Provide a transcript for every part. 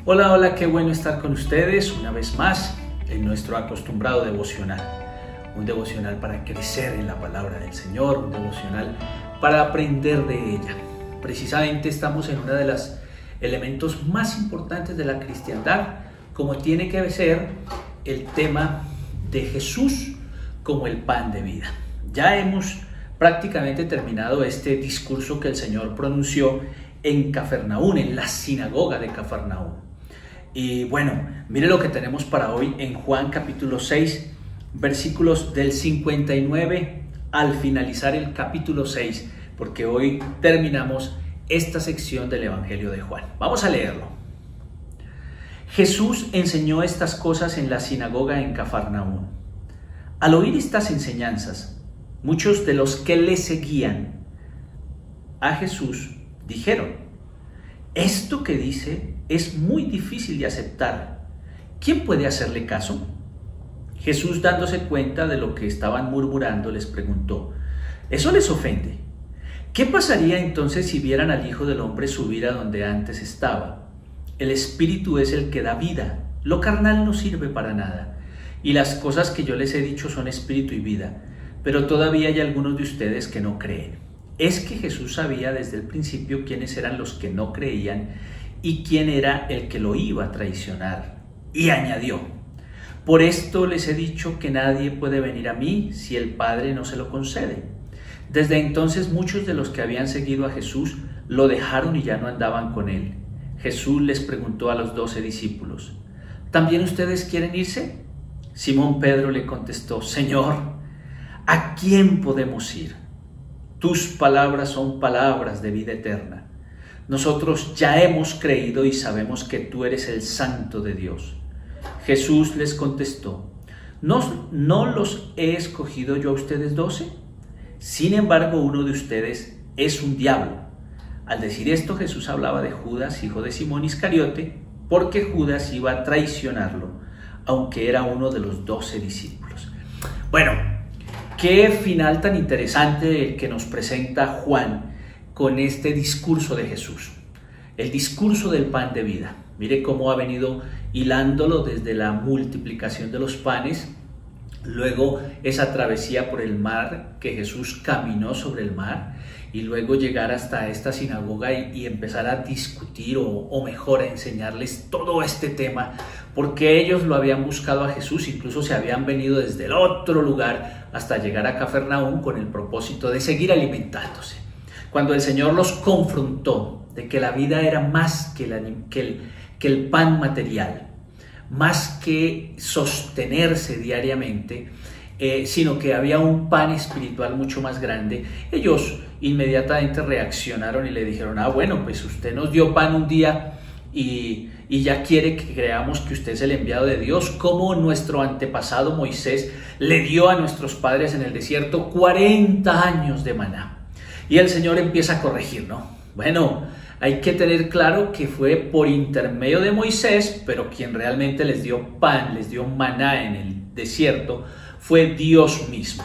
Hola, hola, qué bueno estar con ustedes una vez más en nuestro acostumbrado devocional. Un devocional para crecer en la palabra del Señor, un devocional para aprender de ella. Precisamente estamos en uno de los elementos más importantes de la cristiandad, como tiene que ser el tema de Jesús como el pan de vida. Ya hemos prácticamente terminado este discurso que el Señor pronunció en Cafarnaún, en la sinagoga de Cafarnaún. Y bueno, mire lo que tenemos para hoy en Juan capítulo 6, versículos del 59 al finalizar el capítulo 6, porque hoy terminamos esta sección del Evangelio de Juan. Vamos a leerlo. Jesús enseñó estas cosas en la sinagoga en Cafarnaún. Al oír estas enseñanzas, muchos de los que le seguían a Jesús dijeron: esto que dice es muy difícil de aceptar. ¿Quién puede hacerle caso? Jesús, dándose cuenta de lo que estaban murmurando, les preguntó: ¿eso les ofende? ¿Qué pasaría entonces si vieran al Hijo del Hombre subir a donde antes estaba? El Espíritu es el que da vida, lo carnal no sirve para nada. Y las cosas que yo les he dicho son espíritu y vida, pero todavía hay algunos de ustedes que no creen. Es que Jesús sabía desde el principio quiénes eran los que no creían y quién era el que lo iba a traicionar. Y añadió: por esto les he dicho que nadie puede venir a mí si el Padre no se lo concede. Desde entonces muchos de los que habían seguido a Jesús lo dejaron y ya no andaban con él. Jesús les preguntó a los 12 discípulos: ¿también ustedes quieren irse? Simón Pedro le contestó: Señor, ¿a quién podemos ir? Tus palabras son palabras de vida eterna. Nosotros ya hemos creído y sabemos que tú eres el Santo de Dios. Jesús les contestó: ¿No los he escogido yo a ustedes 12? Sin embargo, uno de ustedes es un diablo. Al decir esto, Jesús hablaba de Judas, hijo de Simón Iscariote, porque Judas iba a traicionarlo, aunque era uno de los 12 discípulos. Bueno, qué final tan interesante el que nos presenta Juan con este discurso de Jesús, el discurso del pan de vida. Mire cómo ha venido hilándolo desde la multiplicación de los panes, luego esa travesía por el mar, que Jesús caminó sobre el mar, y luego llegar hasta esta sinagoga y empezar a discutir o mejor a enseñarles todo este tema, porque ellos lo habían buscado a Jesús, incluso se habían venido desde el otro lugar hasta llegar a Cafarnaún con el propósito de seguir alimentándose. Cuando el Señor los confrontó de que la vida era más que el pan material, más que sostenerse diariamente, sino que había un pan espiritual mucho más grande, ellos inmediatamente reaccionaron y le dijeron: bueno, pues usted nos dio pan un día y ya quiere que creamos que usted es el enviado de Dios, como nuestro antepasado Moisés le dio a nuestros padres en el desierto 40 años de maná. Y el Señor empieza a corregir, ¿no? Bueno, hay que tener claro que fue por intermedio de Moisés, pero quien realmente les dio pan, les dio maná en el desierto, fue Dios mismo.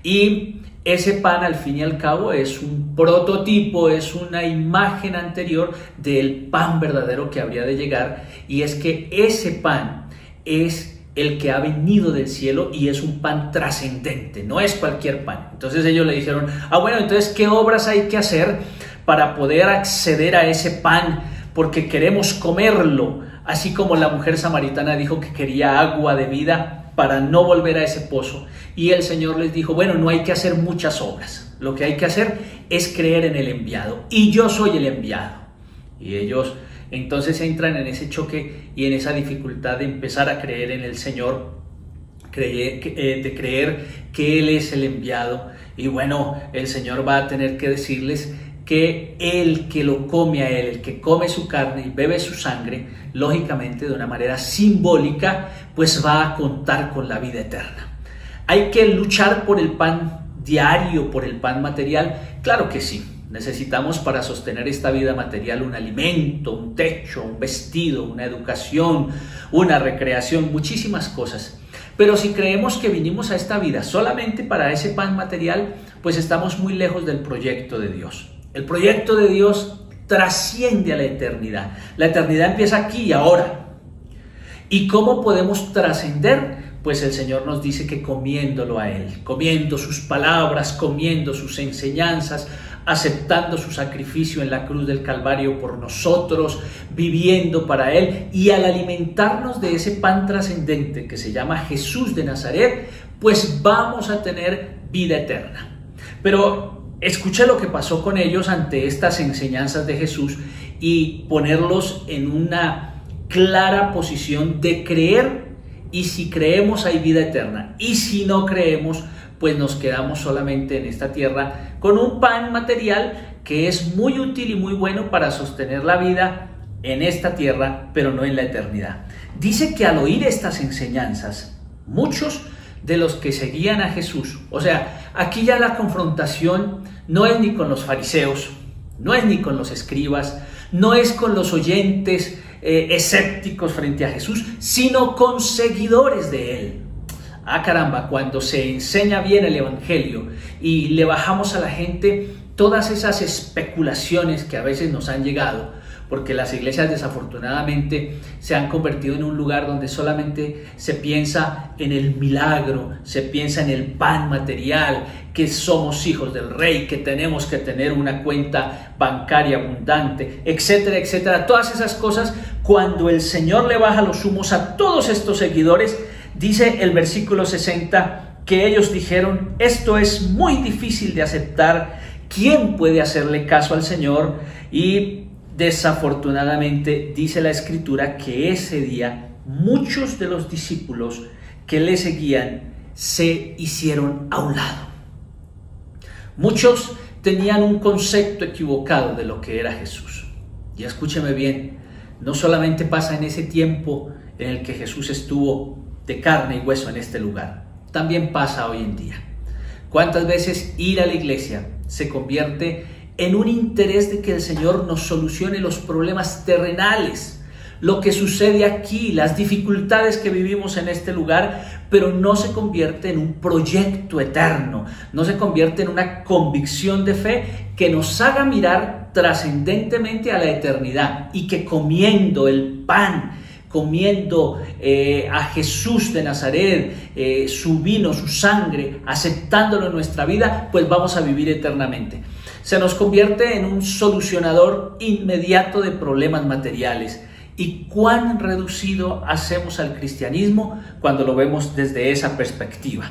Y ese pan, al fin y al cabo, es un prototipo, es una imagen anterior del pan verdadero que habría de llegar, y es que ese pan es el que ha venido del cielo y es un pan trascendente, no es cualquier pan. Entonces ellos le dijeron: bueno, entonces ¿qué obras hay que hacer para poder acceder a ese pan? Porque queremos comerlo, así como la mujer samaritana dijo que quería agua de vida para no volver a ese pozo. Y el Señor les dijo: bueno, no hay que hacer muchas obras, lo que hay que hacer es creer en el enviado, y yo soy el enviado. Y ellos entonces entran en ese choque y en esa dificultad de empezar a creer en el Señor, de creer que Él es el enviado. Y bueno, el Señor va a tener que decirles que el que lo come a Él, el que come su carne y bebe su sangre, lógicamente de una manera simbólica, pues va a contar con la vida eterna. ¿Hay que luchar por el pan diario, por el pan material? Claro que sí. Necesitamos para sostener esta vida material un alimento, un techo, un vestido, una educación, una recreación, muchísimas cosas. Pero si creemos que vinimos a esta vida solamente para ese pan material, pues estamos muy lejos del proyecto de Dios. El proyecto de Dios trasciende a la eternidad. La eternidad empieza aquí y ahora. ¿Y cómo podemos trascender? Pues el Señor nos dice que comiéndolo a Él, comiendo sus palabras, comiendo sus enseñanzas, aceptando su sacrificio en la cruz del Calvario por nosotros, viviendo para Él, y al alimentarnos de ese pan trascendente que se llama Jesús de Nazaret, pues vamos a tener vida eterna. Pero escuché lo que pasó con ellos ante estas enseñanzas de Jesús y ponerlos en una clara posición de creer, y si creemos hay vida eterna, y si no creemos, pues nos quedamos solamente en esta tierra con un pan material que es muy útil y muy bueno para sostener la vida en esta tierra, pero no en la eternidad. Dice que al oír estas enseñanzas, muchos de los que seguían a Jesús, o sea, aquí ya la confrontación no es ni con los fariseos, no es ni con los escribas, no es con los oyentes escépticos frente a Jesús, sino con seguidores de Él. Ah, caramba, cuando se enseña bien el Evangelio y le bajamos a la gente todas esas especulaciones que a veces nos han llegado, porque las iglesias desafortunadamente se han convertido en un lugar donde solamente se piensa en el milagro, se piensa en el pan material, que somos hijos del rey, que tenemos que tener una cuenta bancaria abundante, etcétera, etcétera. Todas esas cosas, cuando el Señor le baja los humos a todos estos seguidores, dice el versículo 60 que ellos dijeron: esto es muy difícil de aceptar, ¿quién puede hacerle caso al Señor? Y desafortunadamente dice la Escritura que ese día muchos de los discípulos que le seguían se hicieron a un lado. Muchos tenían un concepto equivocado de lo que era Jesús. Y escúcheme bien, no solamente pasa en ese tiempo en el que Jesús estuvo de carne y hueso en este lugar, también pasa hoy en día. ¿Cuántas veces ir a la iglesia se convierte en un interés de que el Señor nos solucione los problemas terrenales, lo que sucede aquí, las dificultades que vivimos en este lugar, pero no se convierte en un proyecto eterno, no se convierte en una convicción de fe que nos haga mirar trascendentemente a la eternidad, y que comiendo el pan, comiendo a Jesús de Nazaret, su vino, su sangre, aceptándolo en nuestra vida, pues vamos a vivir eternamente. Se nos convierte en un solucionador inmediato de problemas materiales. ¿Y cuán reducido hacemos al cristianismo cuando lo vemos desde esa perspectiva?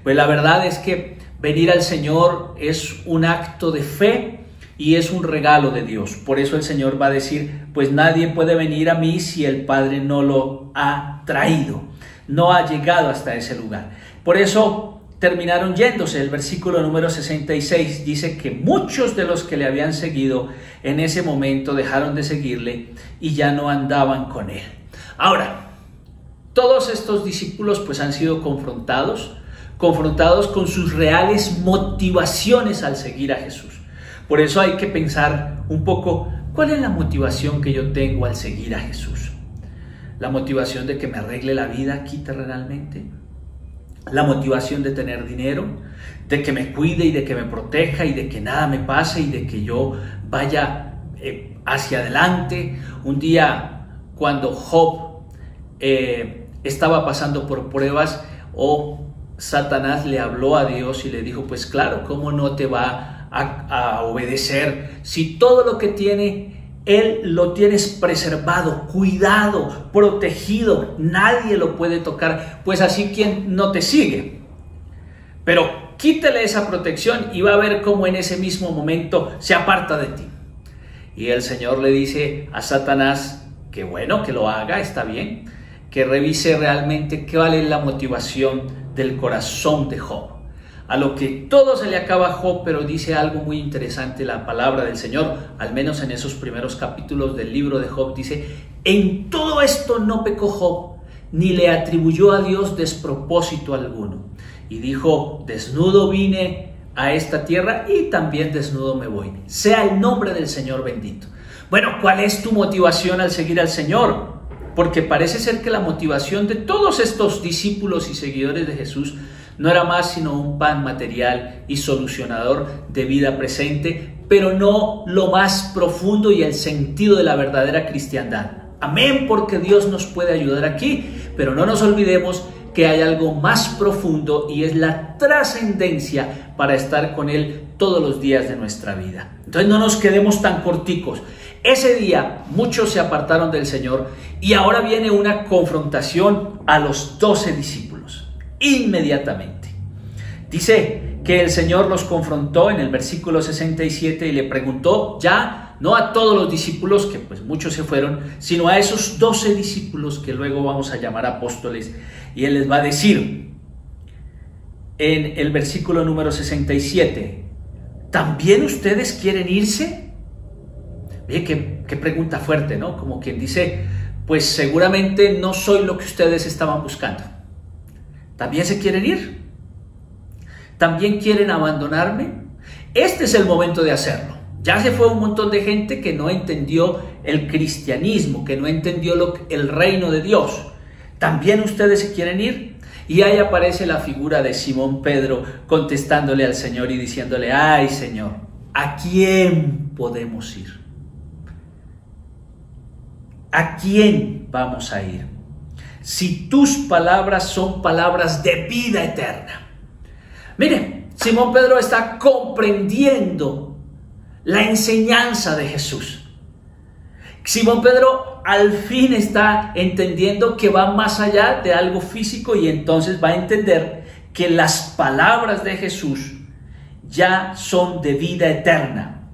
Pues la verdad es que venir al Señor es un acto de fe y es un regalo de Dios. Por eso el Señor va a decir: pues nadie puede venir a mí si el Padre no lo ha traído, no ha llegado hasta ese lugar. Por eso terminaron yéndose. El versículo número 66 dice que muchos de los que le habían seguido en ese momento dejaron de seguirle y ya no andaban con él. Ahora, todos estos discípulos pues han sido confrontados con sus reales motivaciones al seguir a Jesús. Por eso hay que pensar un poco, ¿cuál es la motivación que yo tengo al seguir a Jesús? ¿La motivación de que me arregle la vida aquí terrenalmente? ¿La motivación de tener dinero? ¿De que me cuide y de que me proteja y de que nada me pase y de que yo vaya hacia adelante? Un día, cuando Job estaba pasando por pruebas, Satanás le habló a Dios y le dijo: pues claro, ¿cómo no te va a obedecer si todo lo que tiene Él lo tienes preservado, cuidado, protegido, nadie lo puede tocar? Pues así, ¿quién no te sigue? Pero quítele esa protección y va a ver cómo en ese mismo momento se aparta de ti. Y el Señor le dice a Satanás que bueno, que lo haga, está bien, que revise realmente cuál es la motivación del corazón de Job. A lo que todo se le acaba a Job, pero dice algo muy interesante la palabra del Señor, al menos en esos primeros capítulos del libro de Job. Dice: en todo esto no pecó Job, ni le atribuyó a Dios despropósito alguno. Y dijo: desnudo vine a esta tierra y también desnudo me voy. Sea el nombre del Señor bendito. Bueno, ¿cuál es tu motivación al seguir al Señor? Porque parece ser que la motivación de todos estos discípulos y seguidores de Jesús No era más sino un pan material y solucionador de vida presente, pero no lo más profundo y el sentido de la verdadera cristiandad. Amén, porque Dios nos puede ayudar aquí, pero no nos olvidemos que hay algo más profundo y es la trascendencia para estar con Él todos los días de nuestra vida. Entonces no nos quedemos tan corticos. Ese día muchos se apartaron del Señor y ahora viene una confrontación a los 12 discípulos. Inmediatamente. Dice que el Señor los confrontó en el versículo 67 y le preguntó ya no a todos los discípulos, que pues muchos se fueron, sino a esos 12 discípulos que luego vamos a llamar apóstoles. Y Él les va a decir en el versículo número 67, ¿también ustedes quieren irse? Oye, qué pregunta fuerte, ¿no? Como quien dice, pues seguramente no soy lo que ustedes estaban buscando. ¿También se quieren ir? ¿También quieren abandonarme? Este es el momento de hacerlo. Ya se fue un montón de gente que no entendió el cristianismo, que no entendió el reino de Dios. ¿También ustedes se quieren ir? Y ahí aparece la figura de Simón Pedro contestándole al Señor y diciéndole, ay Señor, ¿a quién podemos ir? ¿A quién vamos a ir? Si tus palabras son palabras de vida eterna. Mire, Simón Pedro está comprendiendo la enseñanza de Jesús. Simón Pedro al fin está entendiendo que va más allá de algo físico y entonces va a entender que las palabras de Jesús ya son de vida eterna.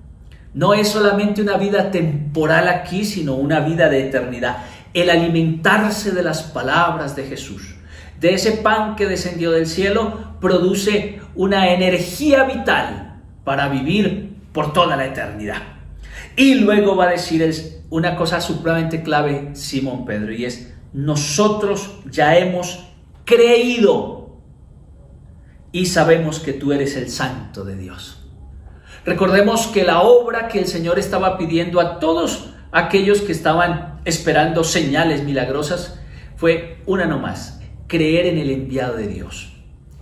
No es solamente una vida temporal aquí, sino una vida de eternidad. El alimentarse de las palabras de Jesús, de ese pan que descendió del cielo, produce una energía vital para vivir por toda la eternidad. Y luego va a decir una cosa supremamente clave Simón Pedro, y es: nosotros ya hemos creído y sabemos que tú eres el Santo de Dios. Recordemos que la obra que el Señor estaba pidiendo a todos aquellos que estaban esperando señales milagrosas fue una nomás: creer en el enviado de Dios.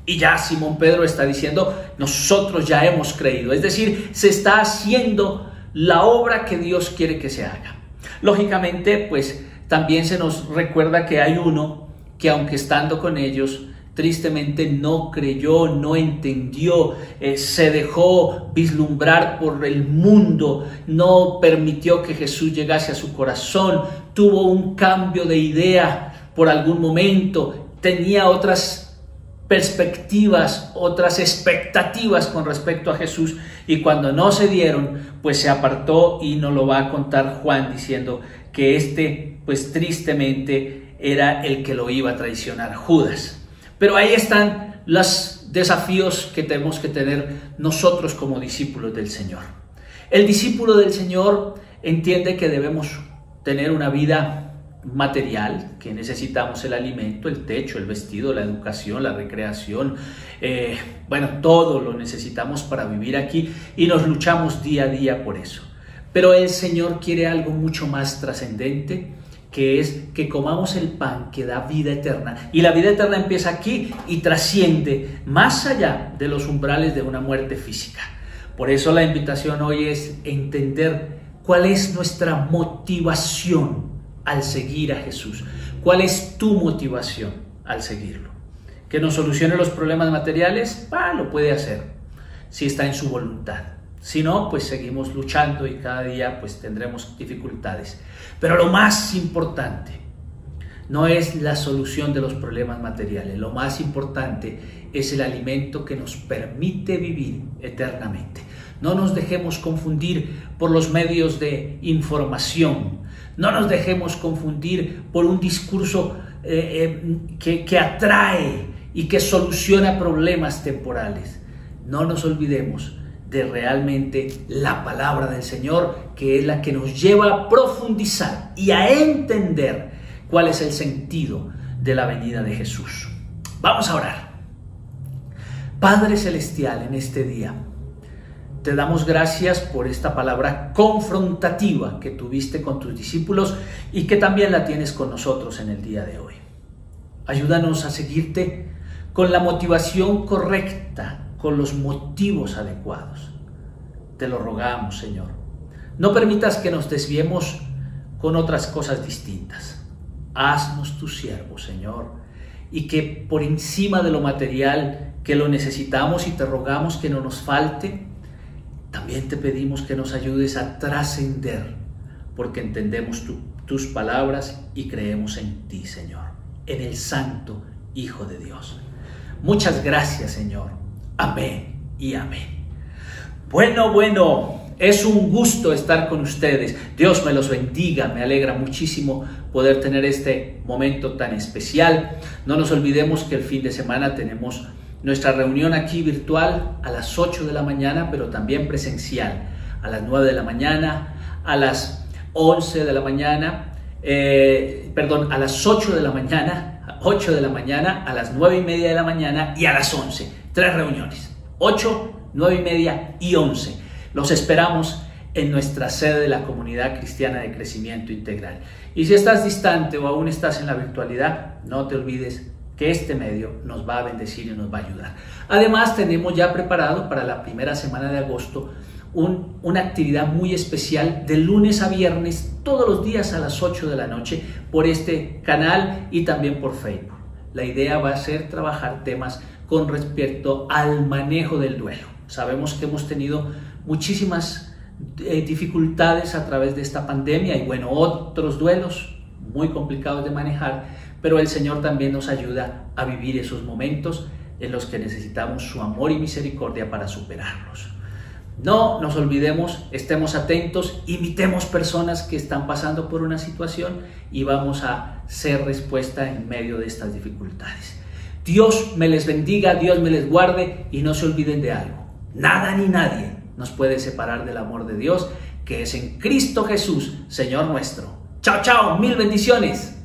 Y ya Simón Pedro está diciendo: nosotros ya hemos creído. Es decir, se está haciendo la obra que Dios quiere que se haga. Lógicamente, pues también se nos recuerda que hay uno que, aunque estando con ellos, tristemente no creyó, no entendió, se dejó vislumbrar por el mundo, no permitió que Jesús llegase a su corazón, tuvo un cambio de idea por algún momento, tenía otras perspectivas, otras expectativas con respecto a Jesús, y cuando no se dieron, pues se apartó, y nos lo va a contar Juan diciendo que pues tristemente era el que lo iba a traicionar, Judas. Pero ahí están los desafíos que tenemos que tener nosotros como discípulos del Señor. El discípulo del Señor entiende que debemos tener una vida material, que necesitamos el alimento, el techo, el vestido, la educación, la recreación, todo lo necesitamos para vivir aquí, y nos luchamos día a día por eso. Pero el Señor quiere algo mucho más trascendente, que es que comamos el pan que da vida eterna. Y la vida eterna empieza aquí y trasciende más allá de los umbrales de una muerte física. Por eso la invitación hoy es entender cuál es nuestra motivación al seguir a Jesús. ¿Cuál es tu motivación al seguirlo? ¿Que nos solucione los problemas materiales? Lo puede hacer, si está en su voluntad. Si no, pues seguimos luchando y cada día pues tendremos dificultades. Pero lo más importante no es la solución de los problemas materiales. Lo más importante es el alimento que nos permite vivir eternamente. No nos dejemos confundir por los medios de información. No nos dejemos confundir por un discurso que atrae y que soluciona problemas temporales. No nos olvidemos de realmente la palabra del Señor, que es la que nos lleva a profundizar y a entender cuál es el sentido de la venida de Jesús. Vamos a orar. Padre Celestial, en este día te damos gracias por esta palabra confrontativa que tuviste con tus discípulos y que también la tienes con nosotros en el día de hoy. Ayúdanos a seguirte con la motivación correcta, con los motivos adecuados. Te lo rogamos, Señor. No permitas que nos desviemos con otras cosas distintas. Haznos tu siervo, Señor, y que por encima de lo material, que lo necesitamos y te rogamos que no nos falte, también te pedimos que nos ayudes a trascender, porque entendemos tus palabras y creemos en ti, Señor, en el Santo Hijo de Dios. Muchas gracias, Señor. Amén y amén. Bueno, es un gusto estar con ustedes. Dios me los bendiga. Me alegra muchísimo poder tener este momento tan especial. No nos olvidemos que el fin de semana tenemos nuestra reunión aquí virtual a las 8 de la mañana, pero también presencial a las 9 de la mañana, a las 11 de la mañana, a las 8 de la mañana, 8 de la mañana, a las 9:30 de la mañana y a las 11. 3 reuniones, 8, 9:30 y 11. Los esperamos en nuestra sede de la Comunidad Cristiana de Crecimiento Integral. Y si estás distante o aún estás en la virtualidad, no te olvides que este medio nos va a bendecir y nos va a ayudar. Además, tenemos ya preparado para la primera semana de agosto una actividad muy especial de lunes a viernes, todos los días a las 8 de la noche, por este canal y también por Facebook. La idea va a ser trabajar temas con respecto al manejo del duelo. Sabemos que hemos tenido muchísimas dificultades a través de esta pandemia y otros duelos muy complicados de manejar, pero el Señor también nos ayuda a vivir esos momentos en los que necesitamos su amor y misericordia para superarlos. No nos olvidemos, estemos atentos, imitemos personas que están pasando por una situación y vamos a ser respuesta en medio de estas dificultades. Dios me les bendiga, Dios me les guarde y no se olviden de algo. Nada ni nadie nos puede separar del amor de Dios, que es en Cristo Jesús, Señor nuestro. Chao, chao, mil bendiciones.